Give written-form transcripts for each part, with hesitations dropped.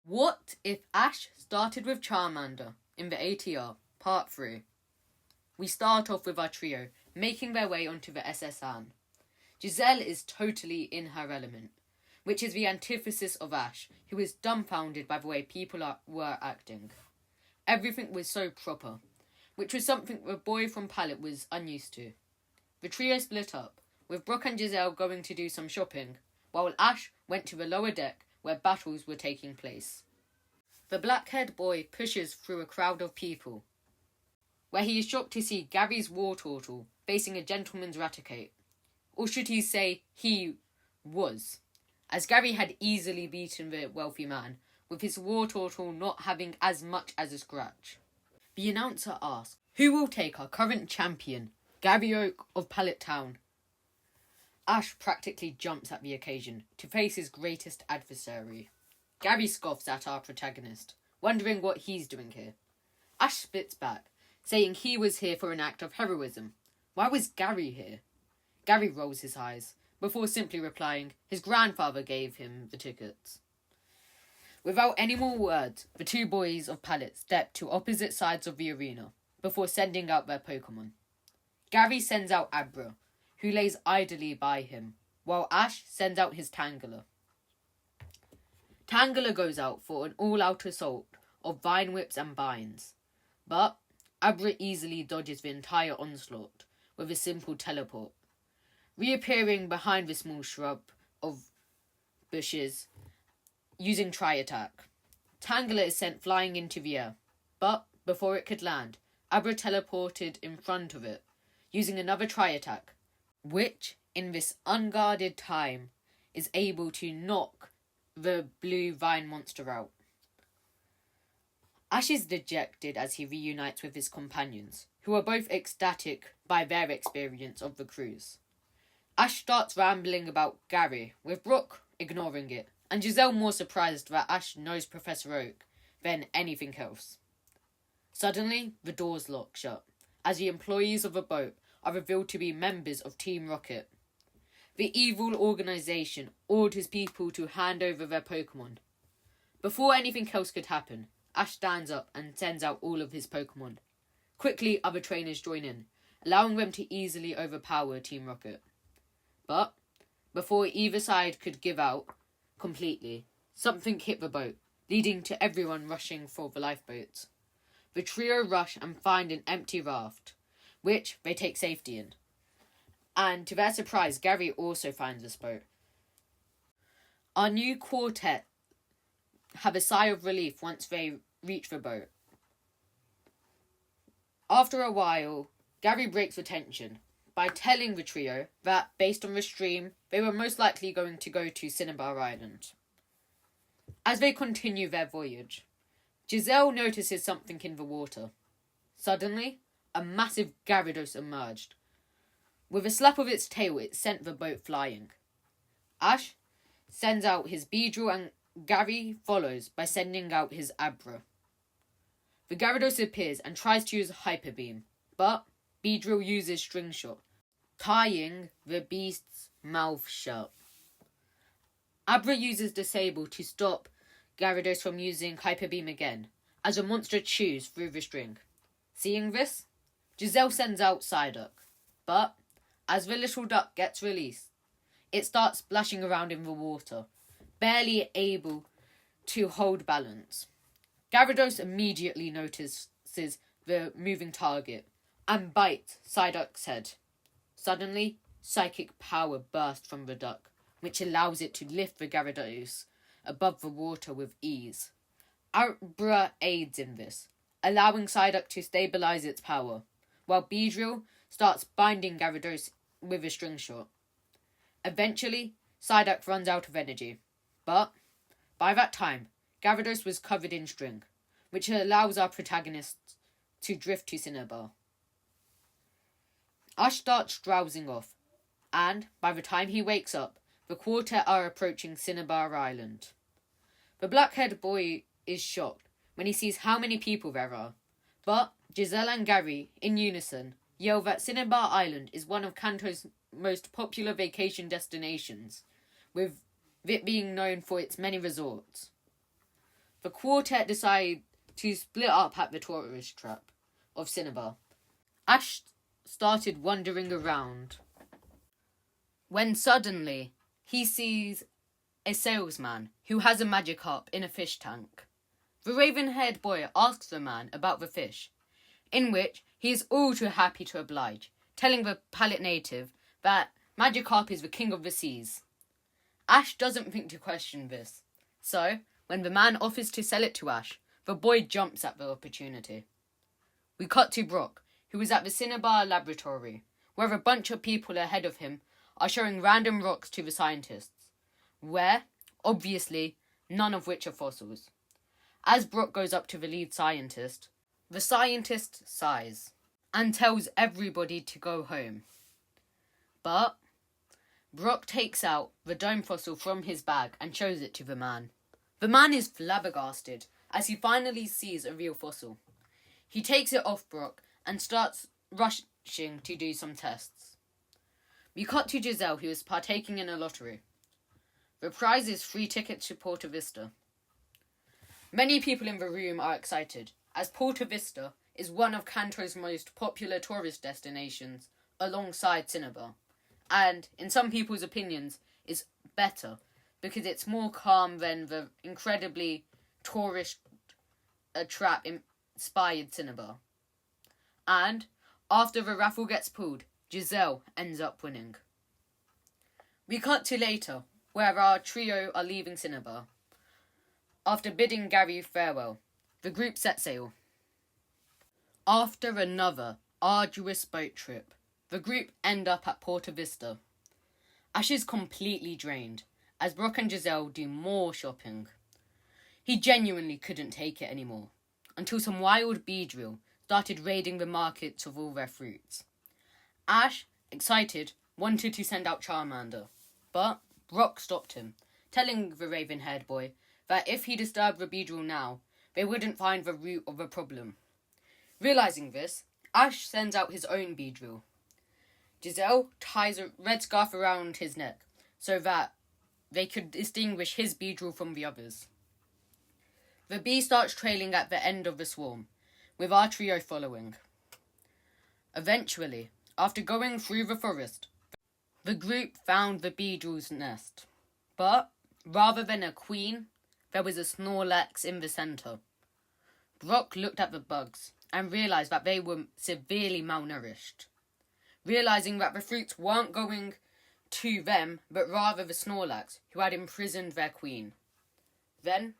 What if Ash started with Charmander in the ATR, Part 3? We start off with our trio, making their way onto the SS Anne. Giselle is totally in her element, which is the antithesis of Ash, who is dumbfounded by the way people were acting. Everything was so proper, which was something the boy from Pallet was unused to. The trio split up, with Brooke and Giselle going to do some shopping, while Ash went to the lower deck where battles were taking place. The black-haired boy pushes through a crowd of people, where he is shocked to see Gary's war turtle facing a gentleman's raticate. Or should he say he was, as Gary had easily beaten the wealthy man, with his war turtle not having as much as a scratch. The announcer asks, who will take our current champion, Gary Oak of Pallet Town? Ash practically jumps at the occasion to face his greatest adversary. Gary scoffs at our protagonist, wondering what he's doing here. Ash spits back, saying he was here for an act of heroism. Why was Gary here? Gary rolls his eyes, before simply replying his grandfather gave him the tickets. Without any more words, the two boys of Pallet step to opposite sides of the arena, before sending out their Pokemon. Gary sends out Abra, who lays idly by him, while Ash sends out his Tangela. Tangela goes out for an all-out assault of Vine Whips and Binds, but Abra easily dodges the entire onslaught with a simple teleport, reappearing behind the small shrub of bushes using Tri-Attack. Tangela is sent flying into the air, but before it could land, Abra teleported in front of it, using another Tri-Attack, which, in this unguarded time, is able to knock the blue vine monster out. Ash is dejected as he reunites with his companions, who are both ecstatic by their experience of the cruise. Ash starts rambling about Gary, with Brooke ignoring it, and Giselle more surprised that Ash knows Professor Oak than anything else. Suddenly, the doors lock shut, as the employees of the boat are revealed to be members of Team Rocket. The evil organisation orders people to hand over their Pokemon. Before anything else could happen, Ash stands up and sends out all of his Pokemon. Quickly, other trainers join in, allowing them to easily overpower Team Rocket. But, before either side could give out completely, something hit the boat, leading to everyone rushing for the lifeboats. The trio rush and find an empty raft, which they take safety in. And to their surprise, Gary also finds this boat. Our new quartet have a sigh of relief once they reach the boat. After a while, Gary breaks the tension by telling the trio that, based on the stream, they were most likely going to go to Cinnabar Island. As they continue their voyage, Giselle notices something in the water. Suddenly, a massive Gyarados emerged. With a slap of its tail, it sent the boat flying. Ash sends out his Beedrill and Gary follows by sending out his Abra. The Gyarados appears and tries to use Hyper Beam, but Beedrill uses String Shot, tying the beast's mouth shut. Abra uses Disable to stop Gyarados from using Hyper Beam again, as the monster chews through the string. Seeing this, Giselle sends out Psyduck, but as the little duck gets released, it starts splashing around in the water, barely able to hold balance. Gyarados immediately notices the moving target and bites Psyduck's head. Suddenly, psychic power bursts from the duck, which allows it to lift the Gyarados above the water with ease. Abra aids in this, allowing Psyduck to stabilize its power, while Beedrill starts binding Gyarados with a string shot. Eventually, Psyduck runs out of energy, but by that time, Gyarados was covered in string, which allows our protagonists to drift to Cinnabar. Ash starts drowsing off, and by the time he wakes up, the quartet are approaching Cinnabar Island. The black-haired boy is shocked when he sees how many people there are, but Giselle and Gary, in unison, yell that Cinnabar Island is one of Kanto's most popular vacation destinations, with it being known for its many resorts. the quartet decide to split up at the tourist trap of Cinnabar. Ash started wandering around when suddenly he sees a salesman who has a magic harp in a fish tank. The raven-haired boy asks the man about the fish, in which he is all too happy to oblige, telling the pallet native that Magikarp is the king of the seas. Ash doesn't think to question this, so when the man offers to sell it to Ash, the boy jumps at the opportunity. We cut to Brock, who is at the Cinnabar laboratory, where a bunch of people ahead of him are showing random rocks to the scientists, where, obviously, none of which are fossils. As Brock goes up to the lead scientist, the scientist sighs and tells everybody to go home. But Brock takes out the dome fossil from his bag and shows it to the man. The man is flabbergasted as he finally sees a real fossil. He takes it off Brock and starts rushing to do some tests. We cut to Giselle, who is partaking in a lottery. The prize is 3 tickets to Porta Vista. Many people in the room are excited, as Porta Vista is one of Kanto's most popular tourist destinations alongside Cinnabar, and, in some people's opinions, is better because it's more calm than the incredibly tourist trap-inspired Cinnabar. And, after the raffle gets pulled, Giselle ends up winning. We cut to later, where our trio are leaving Cinnabar. After bidding Gary farewell, the group set sail. After another arduous boat trip, the group end up at Porta Vista. Ash is completely drained, as Brock and Giselle do more shopping. He genuinely couldn't take it anymore, until some wild Beedrill started raiding the markets of all their fruits. Ash, excited, wanted to send out Charmander, but Brock stopped him, telling the raven-haired boy that if he disturbed the Beedrill now, they wouldn't find the root of the problem. Realising this, Ash sends out his own Beedrill. Giselle ties a red scarf around his neck so that they could distinguish his Beedrill from the others. The bee starts trailing at the end of the swarm, with our trio following. Eventually, after going through the forest, the group found the Beedrill's nest. But, rather than a queen, there was a Snorlax in the centre. Brock looked at the bugs and realised that they were severely malnourished. Realising that the fruits weren't going to them, but rather the Snorlax, who had imprisoned their queen. Then,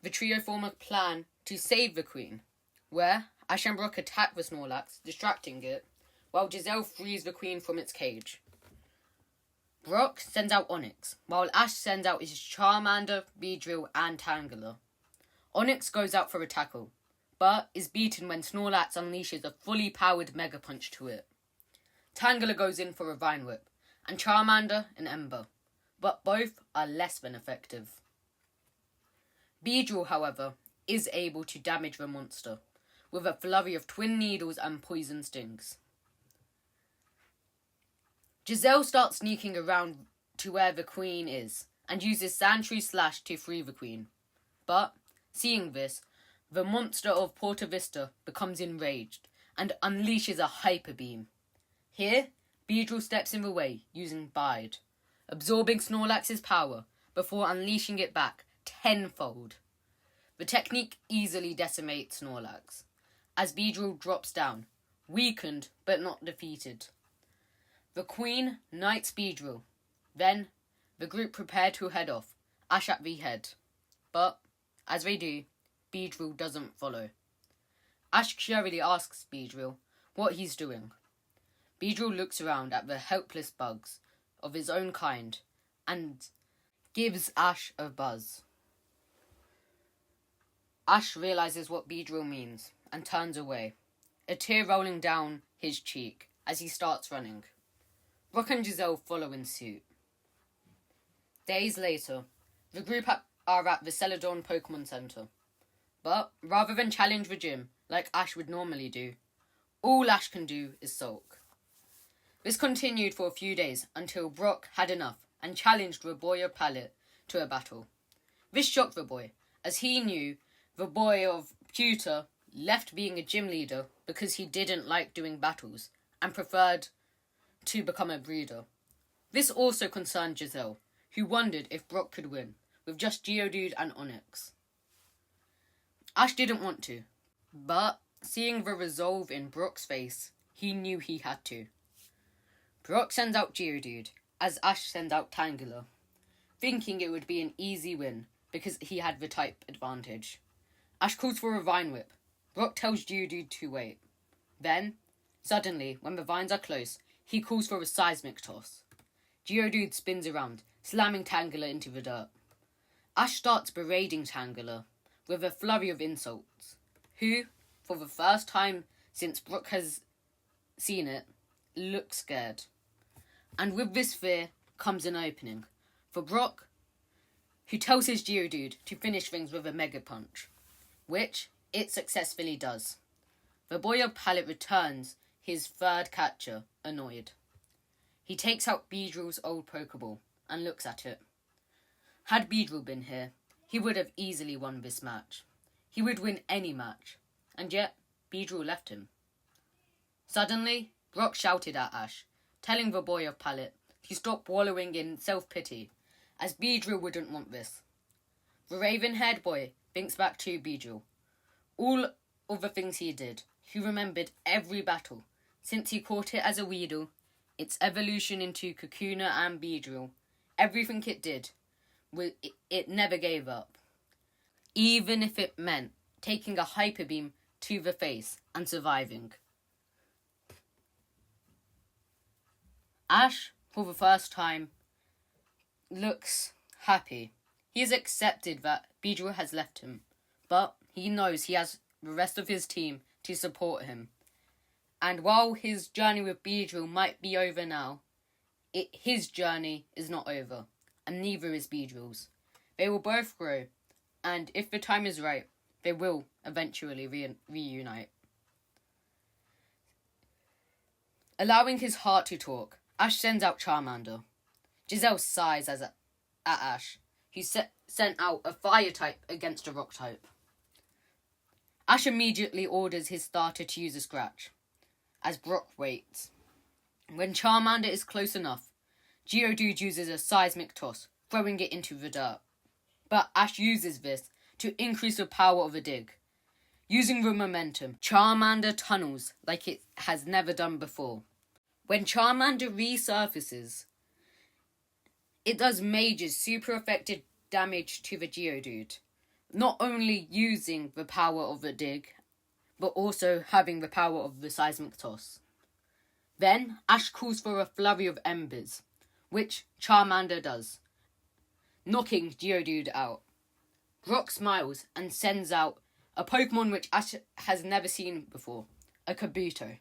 the trio form a plan to save the queen, where Ash and Brock attack the Snorlax, distracting it, while Giselle frees the queen from its cage. Brock sends out Onyx, while Ash sends out his Charmander, Beedrill, and Tangela. Onyx goes out for a tackle, but is beaten when Snorlax unleashes a fully powered Mega Punch to it. Tangela goes in for a Vine Whip, and Charmander an Ember, but both are less than effective. Beedrill, however, is able to damage the monster, with a flurry of twin needles and poison stings. Giselle starts sneaking around to where the queen is, and uses Sandshrew Slash to free the queen. But, seeing this, the monster of Porta Vista becomes enraged, and unleashes a Hyper Beam. Here, Beedrill steps in the way, using Bide, absorbing Snorlax's power, before unleashing it back tenfold. The technique easily decimates Snorlax, as Beedrill drops down, weakened but not defeated. The Queen knights Beedrill. Then, the group prepare to head off, Ash at the head. But, as they do, Beedrill doesn't follow. Ash curiously asks Beedrill what he's doing. Beedrill looks around at the helpless bugs of his own kind and gives Ash a buzz. Ash realises what Beedrill means and turns away, a tear rolling down his cheek as he starts running. Brock and Giselle follow in suit. Days later, the group are at the Celadon Pokemon Center. But, rather than challenge the gym, like Ash would normally do, all Ash can do is sulk. This continued for a few days until Brock had enough and challenged the Boyer Pallet to a battle. This shocked the boy, as he knew the boy of Pewter left being a gym leader because he didn't like doing battles and preferred to become a breeder. This also concerned Giselle, who wondered if Brock could win, with just Geodude and Onyx. Ash didn't want to, but seeing the resolve in Brock's face, he knew he had to. Brock sends out Geodude, as Ash sends out Tangela, thinking it would be an easy win because he had the type advantage. Ash calls for a Vine Whip. Brock tells Geodude to wait. Then, suddenly, when the vines are close, he calls for a Seismic Toss. Geodude spins around, slamming Tangela into the dirt. Ash starts berating Tangela with a flurry of insults, who, for the first time since Brock has seen it, looks scared. And with this fear comes an opening for Brock, who tells his Geodude to finish things with a Mega Punch, which it successfully does. The boy of Pallet returns his third catcher, annoyed. He takes out Beedrill's old Pokeball and looks at it. Had Beedrill been here, he would have easily won this match. He would win any match, and yet Beedrill left him. Suddenly, Brock shouted at Ash, telling the boy of Pallet to stop wallowing in self-pity, as Beedrill wouldn't want this. The raven-haired boy thinks back to Beedrill. All of the things he did, he remembered every battle, since he caught it as a Weedle, its evolution into Kakuna and Beedrill. Everything it did, it never gave up. Even if it meant taking a Hyper Beam to the face and surviving. Ash, for the first time, looks happy. He has accepted that Beedrill has left him, but he knows he has the rest of his team to support him. And while his journey with Beedrill might be over now, his journey is not over, and neither is Beedrill's. They will both grow, and if the time is right, they will eventually reunite. Allowing his heart to talk, Ash sends out Charmander. Giselle sighs at Ash, who sent out a fire type against a rock type. Ash immediately orders his starter to use a scratch, as Brock waits. When Charmander is close enough, Geodude uses a Seismic Toss, throwing it into the dirt. But Ash uses this to increase the power of a dig. Using the momentum, Charmander tunnels like it has never done before. When Charmander resurfaces, it does major super effective damage to the Geodude, not only using the power of a dig, but also having the power of the Seismic Toss. Then, Ash calls for a flurry of embers, which Charmander does, knocking Geodude out. Brock smiles and sends out a Pokemon which Ash has never seen before, a Kabuto.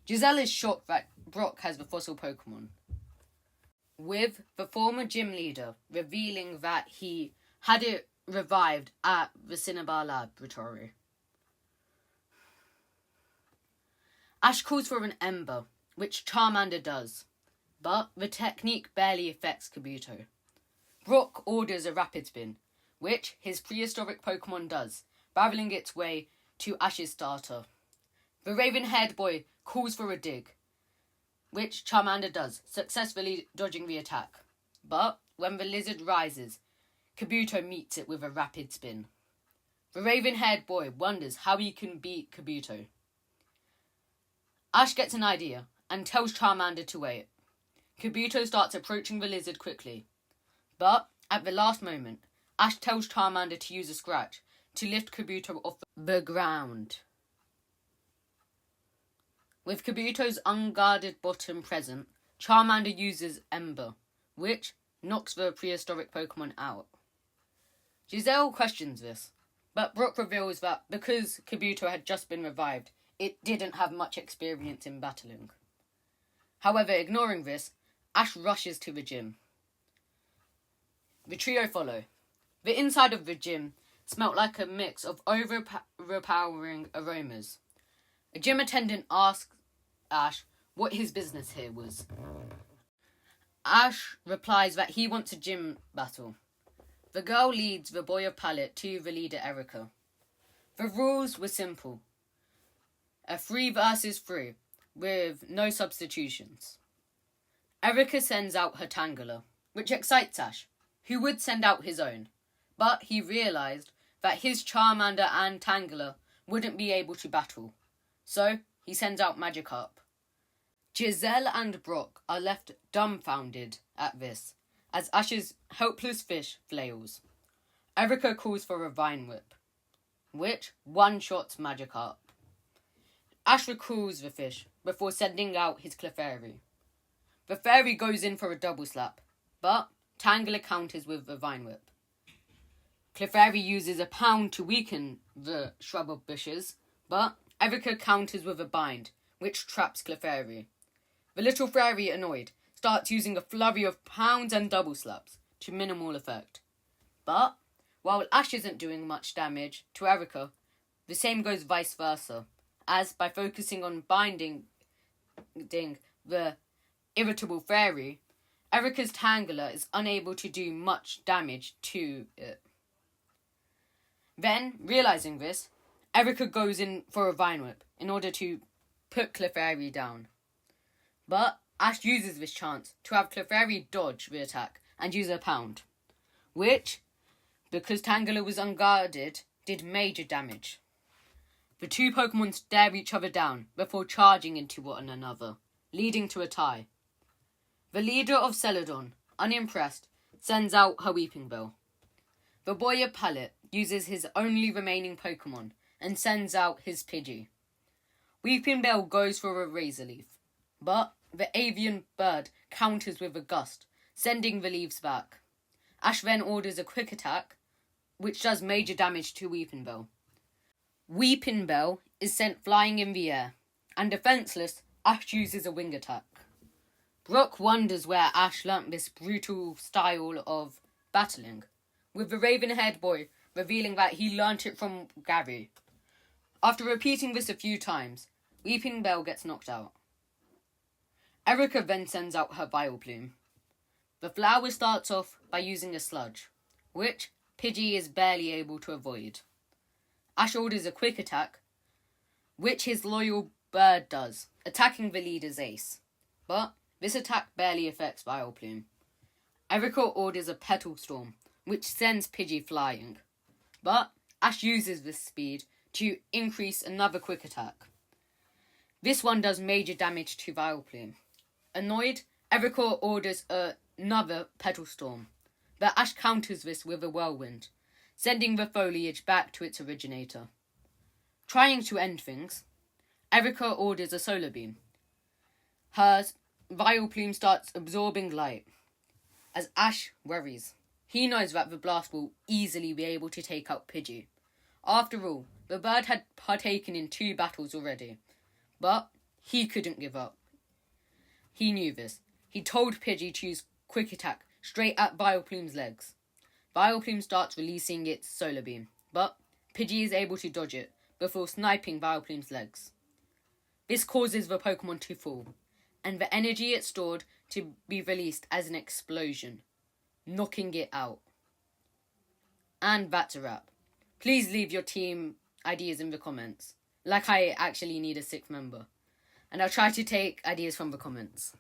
Giselle is shocked that Brock has the fossil Pokemon, with the former gym leader revealing that he had it revived at the Cinnabar Laboratory. Ash calls for an Ember, which Charmander does, but the technique barely affects Kabuto. Brock orders a Rapid Spin, which his prehistoric Pokemon does, barreling its way to Ash's starter. The raven-haired boy calls for a Dig, which Charmander does, successfully dodging the attack. But when the lizard rises, Kabuto meets it with a Rapid Spin. The raven-haired boy wonders how he can beat Kabuto. Ash gets an idea and tells Charmander to wait. Kabuto starts approaching the lizard quickly, but at the last moment, Ash tells Charmander to use a scratch to lift Kabuto off the ground. With Kabuto's unguarded bottom present, Charmander uses Ember, which knocks the prehistoric Pokemon out. Giselle questions this, but Brock reveals that because Kabuto had just been revived, it didn't have much experience in battling. However, ignoring this, Ash rushes to the gym. The trio follow. The inside of the gym smelt like a mix of overpowering aromas. A gym attendant asks Ash what his business here was. Ash replies that he wants a gym battle. The girl leads the boy of Pallet to the leader Erica. The rules were simple. A 3 versus 3, with no substitutions. Erica sends out her Tangela, which excites Ash, who would send out his own, but he realised that his Charmander and Tangela wouldn't be able to battle, so he sends out Magikarp. Giselle and Brock are left dumbfounded at this, as Ash's helpless fish flails. Erica calls for a Vine Whip, which one-shots Magikarp. Ash recalls the fish before sending out his Clefairy. The fairy goes in for a double slap, but Tangela counters with the Vine Whip. Clefairy uses a pound to weaken the shrub of bushes, but Erica counters with a bind, which traps Clefairy. The little fairy, annoyed, starts using a flurry of pounds and double slaps to minimal effect. But while Ash isn't doing much damage to Erica, the same goes vice versa, as by focusing on binding the irritable fairy, Erica's Tangela is unable to do much damage to it. Then, realising this, Erica goes in for a Vine Whip in order to put Clefairy down. But Ash uses this chance to have Clefairy dodge the attack and use a pound, which, because Tangela was unguarded, did major damage. The 2 Pokemon stare each other down before charging into one another, leading to a tie. The leader of Celadon, unimpressed, sends out her Weeping Bell. The boy of Pallet uses his only remaining Pokemon and sends out his Pidgey. Weeping Bell goes for a Razor Leaf, but the avian bird counters with a gust, sending the leaves back. Ash then orders a Quick Attack, which does major damage to Weeping Bell. Weeping Bell is sent flying in the air, and defenceless, Ash uses a Wing Attack. Brock wonders where Ash learnt this brutal style of battling, with the raven-haired boy revealing that he learnt it from Gary. After repeating this a few times, Weeping Bell gets knocked out. Erica then sends out her Vileplume. The flower starts off by using a Sludge, which Pidgey is barely able to avoid. Ash orders a Quick Attack, which his loyal bird does, attacking the leader's ace. But this attack barely affects Vileplume. Erica orders a Petal Storm, which sends Pidgey flying. But Ash uses this speed to increase another Quick Attack. This one does major damage to Vileplume. Annoyed, Erica orders another Petal Storm, but Ash counters this with a Whirlwind, sending the foliage back to its originator. Trying to end things, Erica orders a Solar Beam. Her Vileplume starts absorbing light, as Ash worries. He knows that the blast will easily be able to take out Pidgey. After all, the bird had partaken in 2 battles already, but he couldn't give up. He knew this. He told Pidgey to use Quick Attack straight at Vileplume's legs. Vileplume starts releasing its Solar Beam, but Pidgey is able to dodge it before sniping Vileplume's legs. This causes the Pokemon to fall, and the energy it stored to be released as an explosion, knocking it out. And that's a wrap. Please leave your team ideas in the comments, like I actually need a 6th member. And I'll try to take ideas from the comments.